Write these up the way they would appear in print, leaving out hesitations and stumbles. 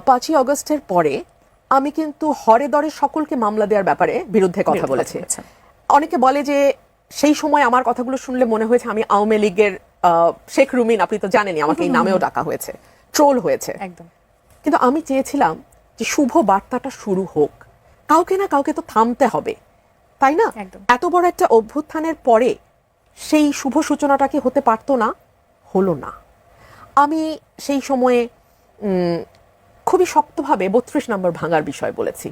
5ই আগস্টের পরে আমি কিন্তু হরে দরে সকলকে মামলা দেওয়ার ব্যাপারে বিরুদ্ধে কথা বলেছি। অনেকে বলে যে সেই সময় আমার কথাগুলো শুনলে মনে হয়েছে আমি আওয়ামী লীগের শেখ রুমিন, আপনি তো জানেনই আমাকে এই নামেও ডাকা হয়েছে, ট্রোল হয়েছে একদম। কিন্তু আমি চেয়েছিলাম যে শুভ বার্তাটা শুরু হোক, কাউকে না কাউকে তো থামতে হবে, তাই না? এত বড় একটা অভ্যুত্থানের পরে সেই শুভ সূচনাটা কি হতে পারতো না? হলো না। আমি সেই সময়ে খুবই শক্তভাবে 32 নম্বর ভাঙার বিষয় বলেছি,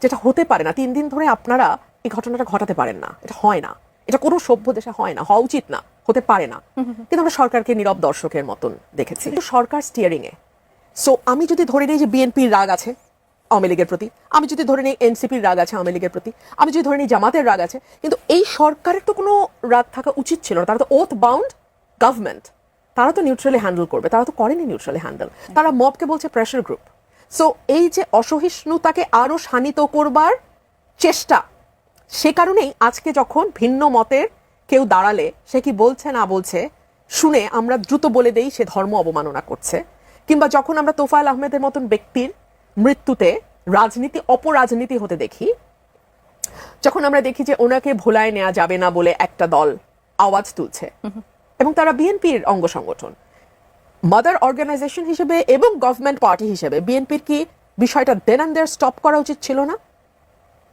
যেটা হতে পারে না। 3 দিন ধরে আপনারা এই ঘটনাটা ঘটাতে পারেন না, এটা হয় না, এটা কোনো সভ্য দেশে হয় না, হওয়া উচিত না, হতে পারে না। কিন্তু আমরা সরকারকে নীরব দর্শকের মতন দেখেছি। কিন্তু সরকার স্টিয়ারিং এ। সো আমি যদি ধরে নিই যে বিএনপির রাগ আছে আওয়ামী লীগের প্রতি, আমি যদি ধরে নিই এনসিপির রাগ আছে আওয়ামী লীগের প্রতি, আমি যদি ধরে নিই জামাতের রাগ আছে, কিন্তু এই সরকারের তো কোনো রাগ থাকা উচিত ছিল না। তারা তো ওথ বাউন্ড গভর্নমেন্ট, তারা তো নিউট্রালি হ্যান্ডেল করবে, তারা তো করেনি নিউট্রালি হ্যান্ডেল। তারা মবকে বলছে প্রেশার গ্রুপ। সো এই যে অসহিষ্ণুতাকে আরো শানিত করবার চেষ্টা, সে কারণেই আজকে যখন ভিন্ন মতের কেউ দাঁড়ালে সে কি বলছে না বলছে শুনে আমরা দ্রুত বলে দেই সে ধর্ম অবমাননা করছে, কিংবা যখন আমরা তোফায়েল আহমেদের মতন ব্যক্তির মৃত্যুতে রাজনীতি অপরাজনীতি হতে দেখি, যখন আমরা দেখি যে ওনাকে ভোলায় নেওয়া যাবে না বলে একটা দল আওয়াজ তুলছে এবং তারা বিএনপির অঙ্গ সংগঠন, মাদার অর্গানাইজেশন হিসেবে এবং গভর্নমেন্ট পার্টি হিসেবে বিএনপির কি বিষয়টা দেন অ্যান্ড দেয়ার স্টপ করা উচিত ছিল না?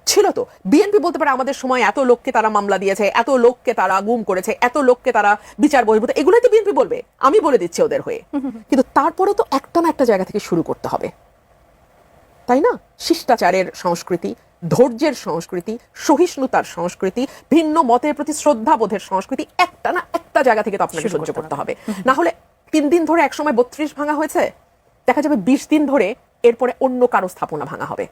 ছিল তো। বিএনপি বলতে পারে আমাদের সময় এত লোককে তারা মামলা দিয়েছে, এত লোককে তারা গুম করেছে, এত লোককে তারা বিচার বহির্ভূত, এগুলোই তো বিএনপি বলবে, আমি বলে দিচ্ছি ওদের হয়ে। কিন্তু তারপরে তো একটা না একটা জায়গা থেকে শুরু করতে হবে, তাই না? শিষ্টাচারের সংস্কৃতি, ধৈর্যের সংস্কৃতি, সহিষ্ণুতার সংস্কৃতি, ভিন্ন মতের প্রতি শ্রদ্ধাবোধের সংস্কৃতি, একটা না একটা জায়গা থেকে তো আপনাকে সহ্য করতে হবে। না হলে 3 দিন ধরে একসময় 32 ভাঙা হয়েছে, দেখা যাবে 20 দিন ধরে এরপরে অন্য কারো স্থাপনা ভাঙা হবে।